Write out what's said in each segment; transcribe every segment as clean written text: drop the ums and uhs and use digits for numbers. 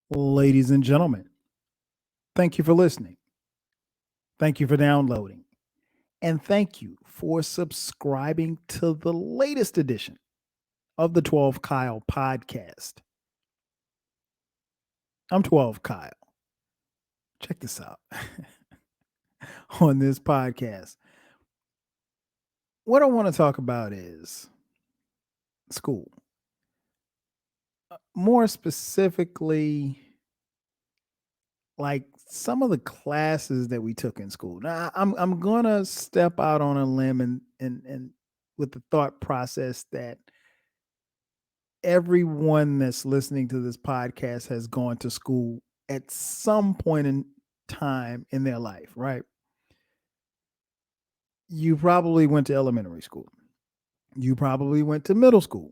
Ladies and gentlemen, thank you for listening. Thank you for downloading. And thank you for subscribing to the latest edition of the 12 Kyle podcast. I'm 12 Kyle. Check this out on this podcast. What I want to talk about is school. More specifically, like some of the classes that we took in school. Now, I'm gonna step out on a limb and with the thought process that everyone that's listening to this podcast has gone to school at some point in time in their life, right? You probably went to elementary school. You probably went to middle school.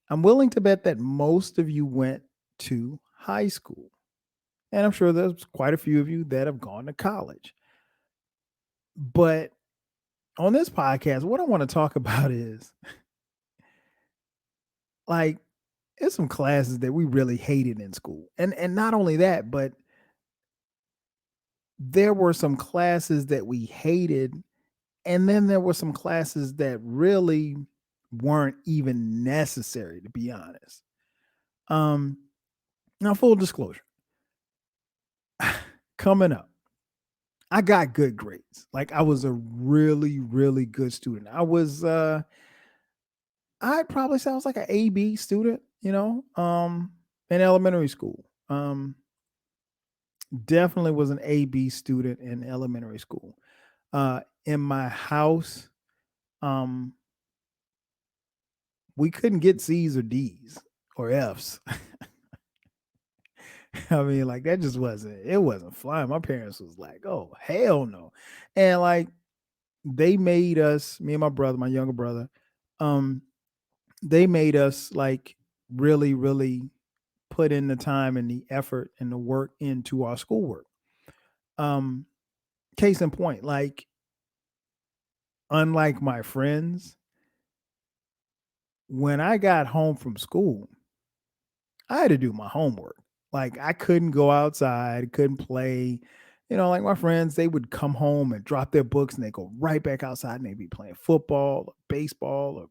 I'm willing to bet that most of you went to high school. And I'm sure there's quite a few of you that have gone to college. But on this podcast, what I want to talk about is like it's some classes that we really hated in school. And not only that, but there were some classes that we hated, and then there were some classes that really weren't even necessary, to be honest. Um, Now, full disclosure, coming up, I got good grades. Like I was a really, really good student. I'd probably say I was like an AB student, in elementary school. Definitely was an AB student in elementary school. In my house, um, we couldn't get C's or D's or F's. I mean, like that just it wasn't flying. My parents was like, "Oh, hell no." And like they made us, me and my brother, my younger brother, um, they made us like really, really put in the time and the effort and the work into our schoolwork. Um, Case in point, like unlike my friends, when I got home from school, I had to do my homework. Like I couldn't go outside, couldn't play. Like my friends, they would come home and drop their books and they go right back outside and they'd be playing football or baseball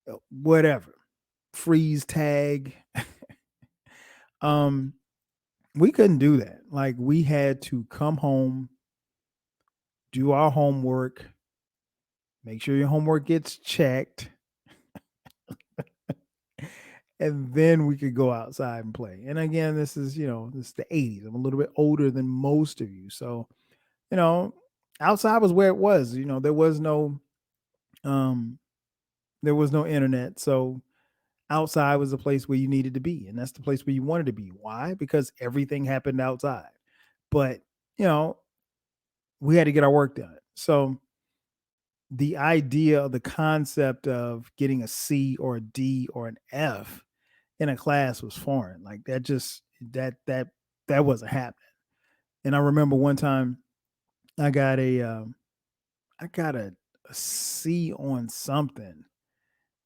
or whatever. Freeze tag. um, we couldn't do that. Like we had to come home, do our homework, make sure your homework gets checked, and then we could go outside and play. And again, this is the 80s. I'm a little bit older than most of you. So, you know, outside was where it was. Um there was no internet. So outside was the place where you needed to be. And that's the place where you wanted to be. Why? Because everything happened outside. But, you know, we had to get our work done. So the idea of the concept of getting a C or a D or an F in a class was foreign. Like that just that wasn't happening. And I remember one time I got a C on something,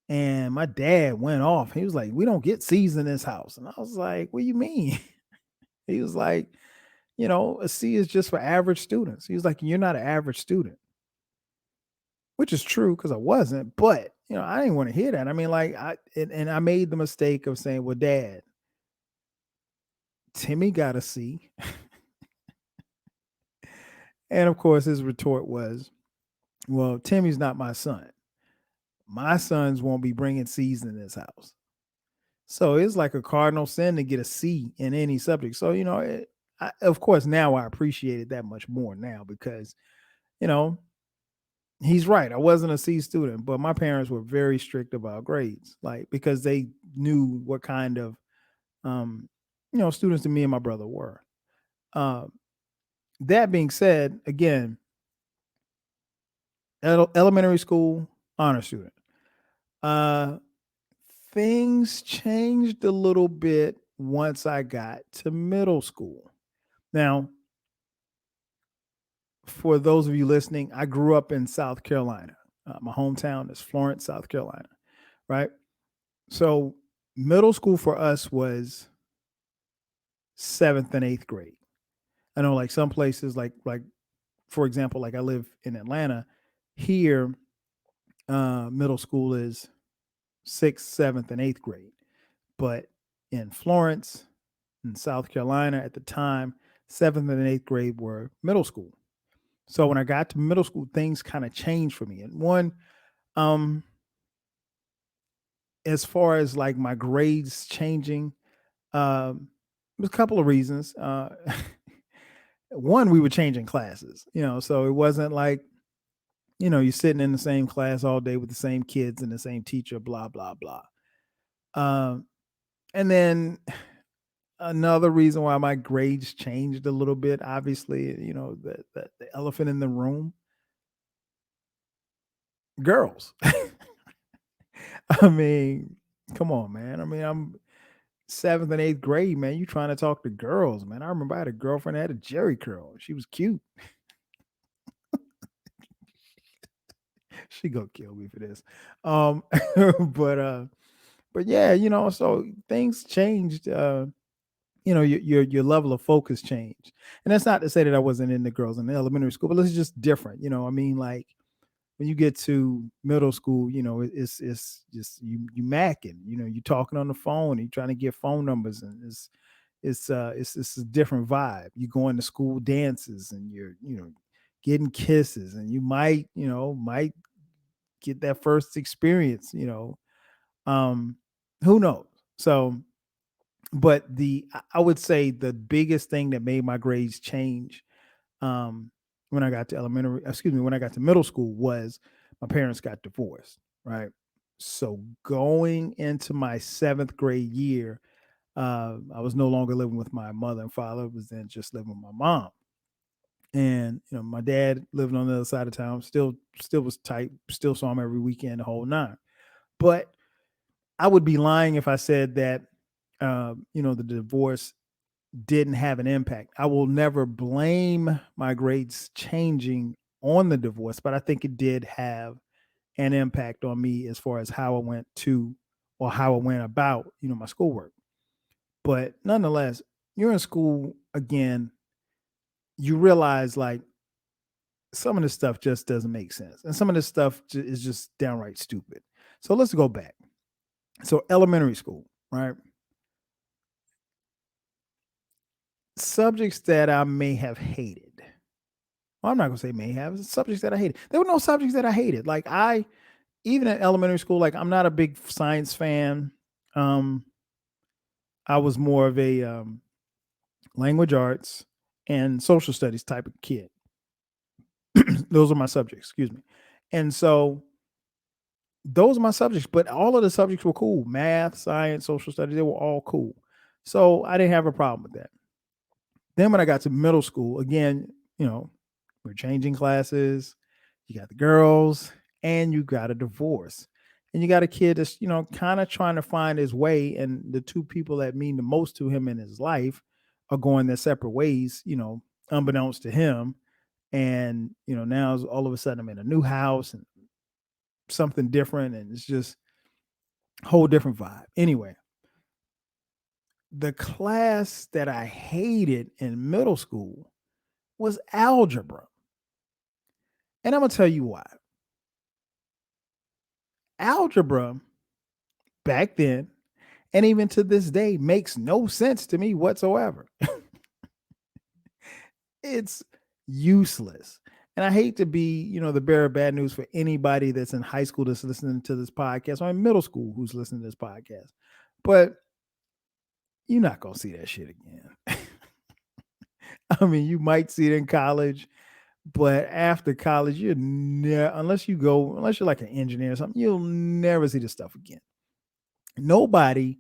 and my dad went off. He was like, "We don't get C's in this house," and I was like, "What do you mean?" He was like, "A C is just for average students." He was like, "You're not an average student," which is true because I wasn't. But I didn't want to hear that. I mean, like and I made the mistake of saying, "Well, Dad, Timmy got a C," and of course his retort was, "Well, Timmy's not my son. My sons won't be bringing C's in this house." So it's like a cardinal sin to get a C in any subject. So, of course, now I appreciate it that much more now because, you know, he's right. I wasn't a C student, but my parents were very strict about grades, like because they knew what kind of, um, students that me and my brother were. Um, that being said, again, elementary school honor student. Uh, Things changed a little bit once I got to middle school. Now, for those of you listening, I grew up in South Carolina. My hometown is Florence, South Carolina, right? So, middle school for us was seventh and eighth grade. I know, like some places, like for example, like I live in Atlanta. Here, middle school is sixth, seventh, and eighth grade. But in Florence, in South Carolina at the time, seventh and eighth grade were middle school. So when I got to middle school, things kind of changed for me. And one, um, as far as like my grades changing, there's a couple of reasons. One, we were changing classes, so it wasn't like, you're sitting in the same class all day with the same kids and the same teacher, blah, blah, blah. Um, and then another reason why my grades changed a little bit, obviously, the elephant in the room, girls. I mean, come on, man. I mean, I'm seventh and eighth grade, man. You trying to talk to girls, man. I remember I had a girlfriend that had a Jerry curl. She was cute. She gonna kill me for this. Um, but yeah, so things changed. Your level of focus changed, and that's not to say that I wasn't into girls in elementary school, but it's just different. I mean, like when you get to middle school, it's just you macking. You talking on the phone, you trying to get phone numbers, and it's a different vibe. You going to school dances, and you're getting kisses, and you might get that first experience. Um, who knows? So, but I would say the biggest thing that made my grades change, um, when I got to when I got to middle school, was my parents got divorced, right? So going into my seventh grade year, I was no longer living with my mother and father. I was then just living with my mom. And my dad living on the other side of town, still was tight, still saw him every weekend, the whole nine. But I would be lying if I said that the divorce didn't have an impact. I will never blame my grades changing on the divorce, but I think it did have an impact on me as far as how I went to, or how I went about, my schoolwork. But nonetheless, you're in school again, you realize like some of this stuff just doesn't make sense. And some of this stuff is just downright stupid. So let's go back. So elementary school, right? Subjects that I may have hated. Well, I'm not gonna say may have. Subjects that I hated. There were no subjects that I hated. Like even in elementary school, like I'm not a big science fan. Um, I was more of a language arts and social studies type of kid. Those are my subjects. Excuse me. And so those are my subjects, but all of the subjects were cool. Math, science, social studies, they were all cool. So I didn't have a problem with that. Then when I got to middle school, again, we're changing classes. You got the girls, and you got a divorce. And you got a kid that's, kind of trying to find his way. And the two people that mean the most to him in his life are going their separate ways, unbeknownst to him. And, now all of a sudden I'm in a new house and something different. And it's just a whole different vibe. Anyway, the class that I hated in middle school was algebra. And I'm going to tell you why. Algebra back then, and even to this day, makes no sense to me whatsoever. It's useless. And I hate to be, the bearer of bad news for anybody that's in high school that's listening to this podcast, or in middle school who's listening to this podcast. But you're not going to see that shit again. I mean, you might see it in college, but after college, unless you're like an engineer or something, you'll never see this stuff again. Nobody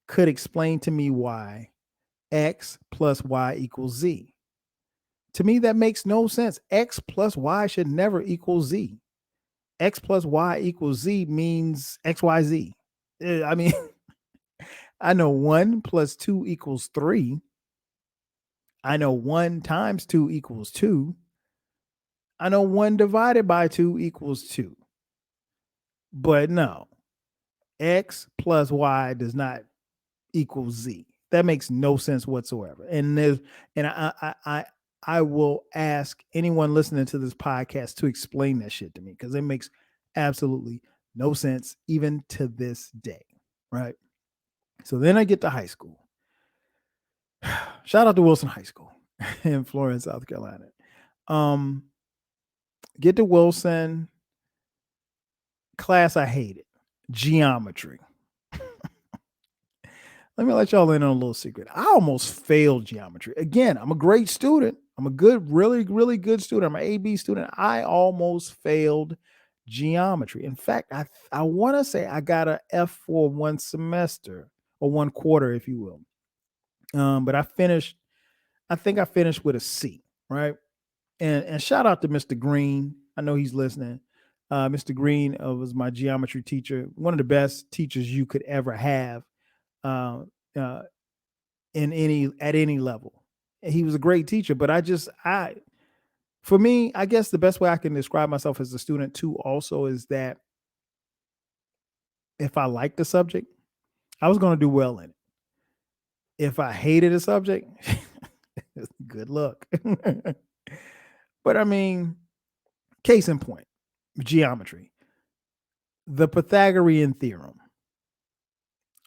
could explain to me why X plus Y equals Z. To me, that makes no sense. X plus Y should never equal Z. X plus Y equals Z means XYZ. I mean, I know 1 plus 2 equals 3. I know 1 times 2 equals 2. I know 1 divided by 2 equals 2. But no, X plus Y does not equal Z. That makes no sense whatsoever. And I will ask anyone listening to this podcast to explain that shit to me because it makes absolutely no sense even to this day. Right. So then I get to high school. Shout out to Wilson High School in Florence, South Carolina. Get to Wilson. Class I hated. Geometry. Let me let y'all in on a little secret. I almost failed geometry. Again, I'm a great student. I'm a good, really, really good student. I'm an AB student. I almost failed geometry. In fact, I want to say I got an F for one semester or one quarter, if you will. But I think I finished with a C, right? And shout out to Mr. Green. I know he's listening. Mr. Green was my geometry teacher, one of the best teachers you could ever have. Uh, uh, at any level. He was a great teacher, but for me, I guess the best way I can describe myself as a student too also is that if I liked the subject, I was going to do well in it. If I hated a subject, good luck. But I mean, case in point, geometry, the Pythagorean theorem.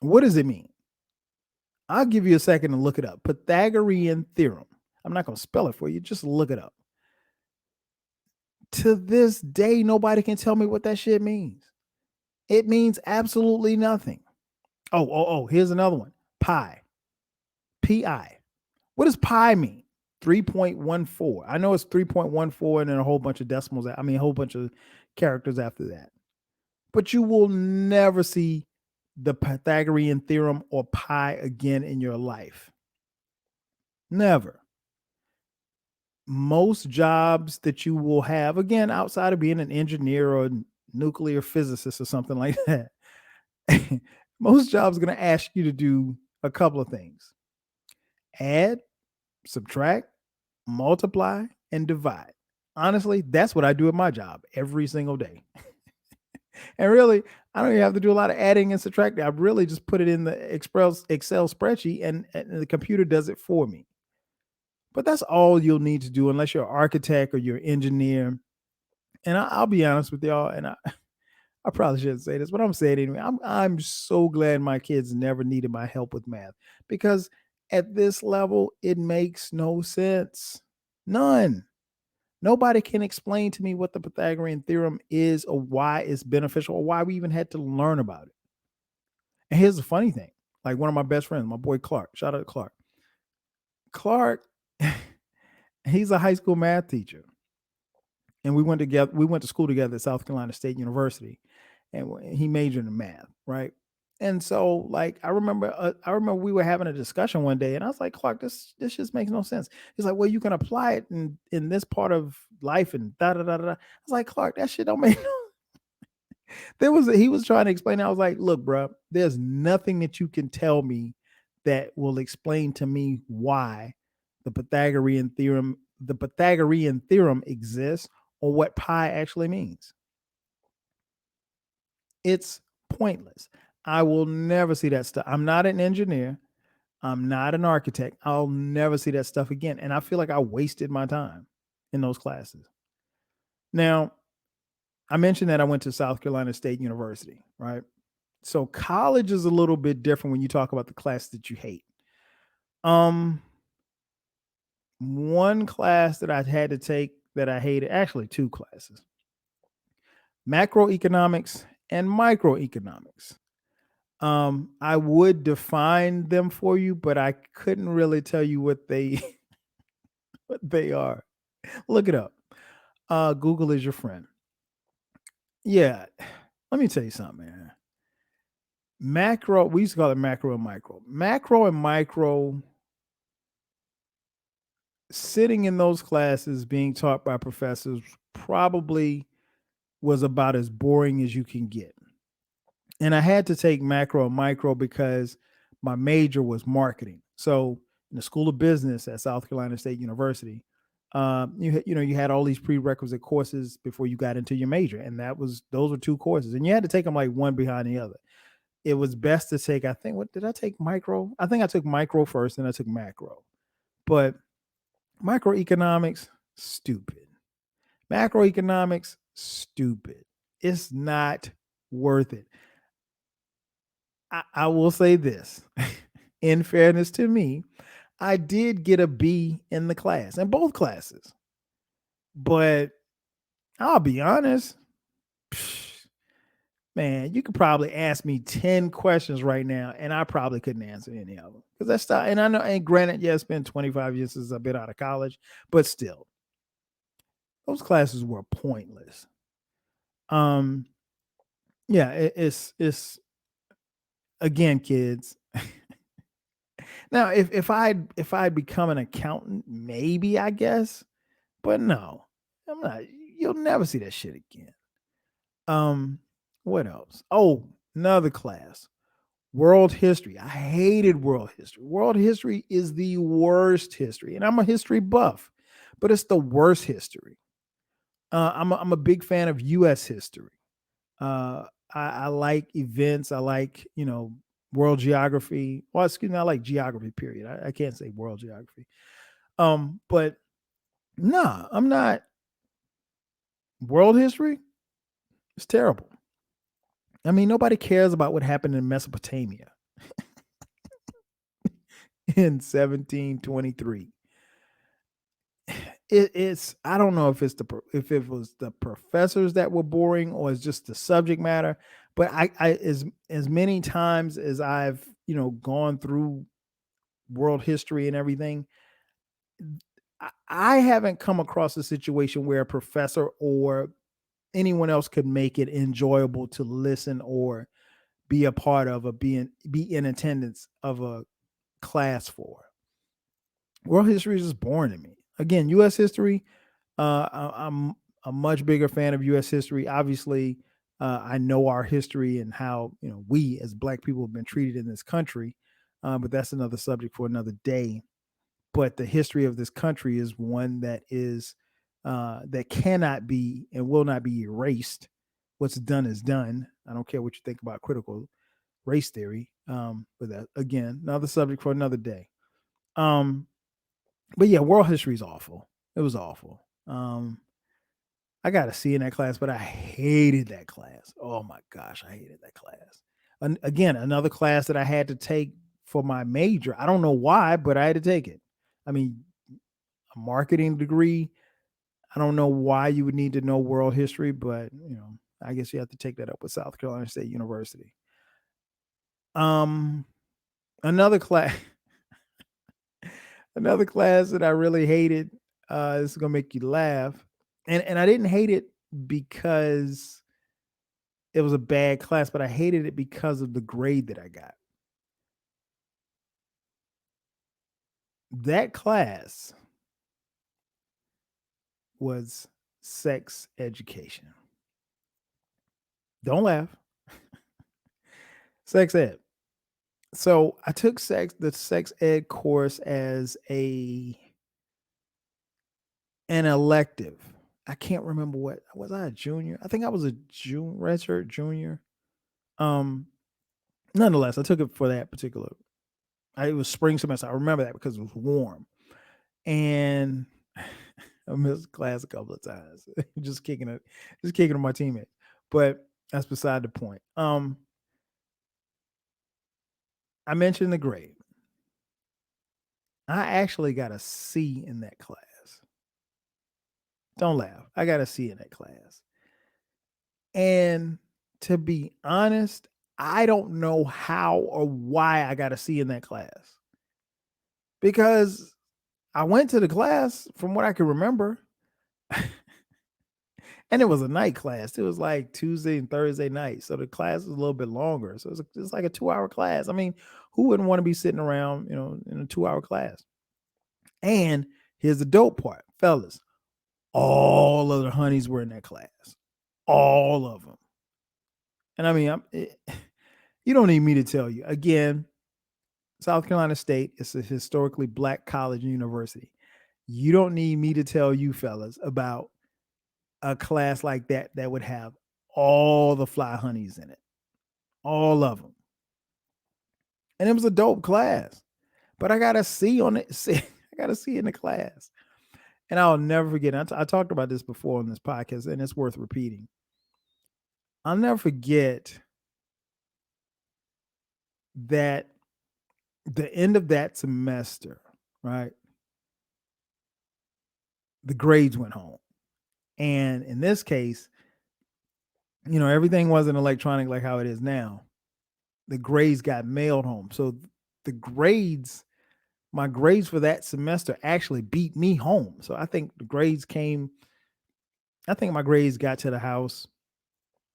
What does it mean? I'll give you a second to look it up. Pythagorean theorem. I'm not going to spell it for you. Just look it up. To this day, nobody can tell me what that shit means. It means absolutely nothing. Oh, here's another one. Pi. Pi. What does pi mean? 3.14. I know it's 3.14 and then a whole bunch of decimals. I mean, a whole bunch of characters after that. But you will never see the Pythagorean theorem or pi again in your life. Never. Most jobs that you will have, again, outside of being an engineer or nuclear physicist or something like that, most jobs are going to ask you to do a couple of things: add, subtract, multiply, and divide. Honestly, that's what I do at my job every single day. And really, I don't even have to do a lot of adding and subtracting. I really just put it in the Excel spreadsheet and the computer does it for me. But that's all you'll need to do unless you're an architect or you're an engineer. And I'll be honest with y'all, and I probably shouldn't say this, but I'm saying it anyway. I'm so glad my kids never needed my help with math because at this level, it makes no sense. None. Nobody can explain to me what the Pythagorean theorem is or why it's beneficial or why we even had to learn about it. And here's the funny thing. Like one of my best friends, my boy Clark, shout out to Clark. Clark, he's a high school math teacher. And we went to school together at South Carolina State University. And he majored in math, right? And so, like, I remember we were having a discussion one day, and I was like, Clark, this just makes no sense. He's like, well, you can apply it in this part of life, and da da da da. I was like, Clark, that shit don't make no. He was trying to explain. I was like, look, bro, there's nothing that you can tell me that will explain to me why the Pythagorean theorem exists or what pi actually means. It's pointless. I will never see that stuff. I'm not an engineer. I'm not an architect. I'll never see that stuff again. And I feel like I wasted my time in those classes. Now, I mentioned that I went to South Carolina State University, right? So college is a little bit different when you talk about the class that you hate. One class that I had to take that I hated, actually two classes: macroeconomics and microeconomics. I would define them for you, but I couldn't really tell you what they what they are. Look it up. Google is your friend. Yeah. Let me tell you something, man. Macro, we used to call it macro and micro. Macro and micro, sitting in those classes being taught by professors probably was about as boring as you can get. And I had to take macro and micro because My major was marketing. So in the School of Business at South Carolina State University, you had all these prerequisite courses before you got into your major, and those were two courses, and you had to take them like one behind the other. It was best to take, I think, what did I take? Micro. I think I took micro first, and I took macro. But microeconomics, stupid. Macroeconomics, stupid. It's not worth it. I will say this. In fairness to me, I did get a B in the class, in both classes. But I'll be honest, man, you could probably ask me 10 questions right now, and I probably couldn't answer any of them. Because that's not, and I know, and granted, yeah, it's been 25 years since I've been out of college, but still, those classes were pointless. Um, yeah, it's again, kids. Now, if I'd become an accountant, maybe I guess, but no, I'm not. You'll never see that shit again. Um, what else? Oh, another class, world history. I hated world history. World history is the worst history, and I'm a history buff, but it's the worst history. I'm a big fan of U.S. history. Uh, I like events. I like world geography. Well, excuse me, I like geography. Period. I can't say world geography. But nah, I'm not. World history is terrible. I mean, nobody cares about what happened in Mesopotamia in 1723. It's I don't know if if it was the professors that were boring or it's just the subject matter, but I as many times as I've gone through world history and everything, I haven't come across a situation where a professor or anyone else could make it enjoyable to listen or be a part of or be in attendance of a class for. World history is just boring to me. Again, U.S. history, I'm a much bigger fan of U.S. history. Obviously, I know our history and how we as Black people have been treated in this country, but that's another subject for another day. But the history of this country is one that cannot be and will not be erased. What's done is done. I don't care what you think about critical race theory, but that again, another subject for another day. Um, but yeah, world history is awful. It was awful. I got a C in that class, but I hated that class. Oh my gosh, I hated that class. And again, another class that I had to take for my major. I don't know why, but I had to take it. I mean, a marketing degree. I don't know why you would need to know world history, but I guess you have to take that up with South Carolina State University. Um, another class, another class that I really hated. This is gonna make you laugh, and I didn't hate it because it was a bad class, but I hated it because of the grade that I got. That class was sex education. Don't laugh. Sex ed. So I took the sex ed course as an elective. I can't remember what was I a junior? I think I was a redshirt junior. Um, Nonetheless, I took it for that particular. It was spring semester. I remember that because it was warm, and I missed class a couple of times, just kicking on my teammates. But that's beside the point. I mentioned the grade. I actually got a C in that class. Don't laugh. I got a C in that class. And to be honest, I don't know how or why I got a C in that class. Because I went to the class from what I can remember. And it was a night class. It was like Tuesday and Thursday night. So the class was a little bit longer. So it's like a 2-hour class. I mean, who wouldn't want to be sitting around, in a 2-hour class? And here's the dope part, fellas. All of the honeys were in that class. All of them. And I mean, you don't need me to tell you. Again, South Carolina State is a historically black college and university. You don't need me to tell you fellas about a class like that that would have all the fly honeys in it, all of them. And it was a dope class, but I got a C on it. See, I got a C in the class. And I'll never forget. I talked about this before on this podcast, and it's worth repeating. I'll never forget that the end of that semester, right? The grades went home. And in this case, everything wasn't electronic like how it is now. The grades got mailed home. So the grades, my grades for that semester actually beat me home. So I think my grades got to the house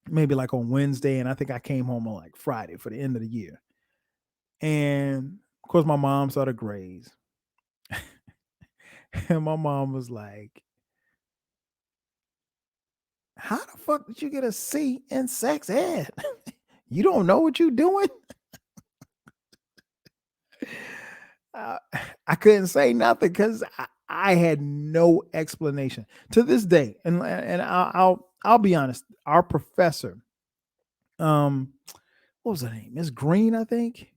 maybe like on Wednesday, and I think I came home on like Friday for the end of the year. And of course, my mom saw the grades. And my mom was like, how the fuck did you get a C in sex ed? You don't know what you're doing? Uh, I couldn't say nothing because I had no explanation to this day. And I'll be honest. Our professor, what was her name? Miss Green, I think.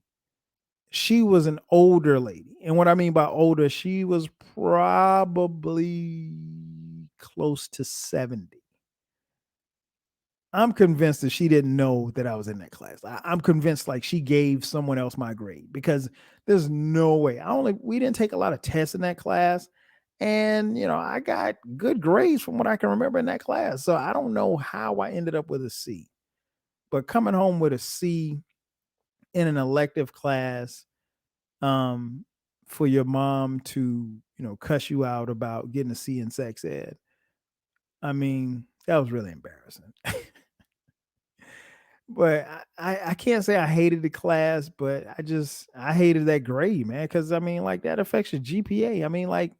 She was an older lady, and what I mean by older, she was probably close to 70. I'm convinced that she didn't know that I was in that class. I'm convinced like she gave someone else my grade because there's no way. We didn't take a lot of tests in that class. And I got good grades from what I can remember in that class. So I don't know how I ended up with a C. But coming home with a C in an elective class, for your mom to, cuss you out about getting a C in sex ed. I mean, that was really embarrassing. But I can't say I hated the class, but I hated that grade, man. Cause I mean, like that affects your GPA. I mean, like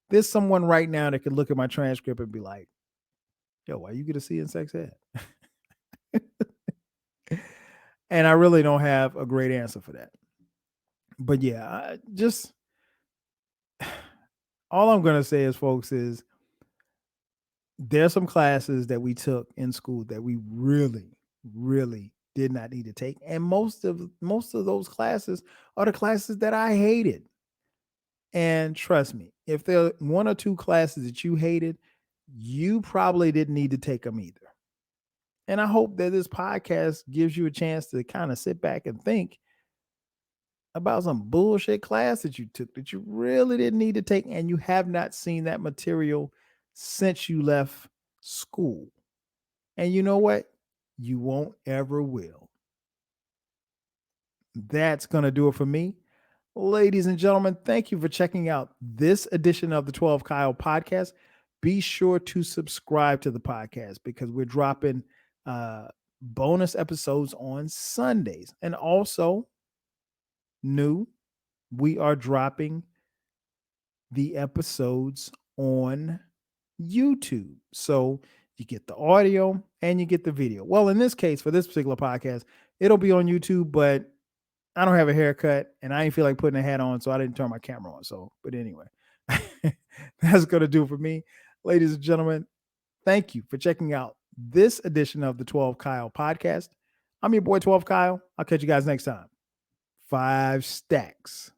there's someone right now that could look at my transcript and be like, yo, why you get a C in sex ed? And I really don't have a great answer for that. But yeah, all I'm gonna say is, folks, is there's some classes that we took in school that we really, really did not need to take, and most of those classes are the classes that I hated. And trust me, if there are one or two classes that you hated, you probably didn't need to take them either. And I hope that this podcast gives you a chance to kind of sit back and think about some bullshit class that you took that you really didn't need to take, and you have not seen that material since you left school. And you know what? You won't ever will. That's going to do it for me. Ladies and gentlemen, thank you for checking out this edition of the 12 Kyle podcast. Be sure to subscribe to the podcast because we're dropping bonus episodes on Sundays. And also, we are dropping the episodes on YouTube. So you get the audio and you get the video. Well, in this case, for this particular podcast, it'll be on YouTube, but I don't have a haircut and I ain't feel like putting a hat on, so I didn't turn my camera on. So, but anyway, that's going to do it for me. Ladies and gentlemen, thank you for checking out this edition of the 12 Kyle podcast. I'm your boy, 12 Kyle. I'll catch you guys next time. 5 stacks.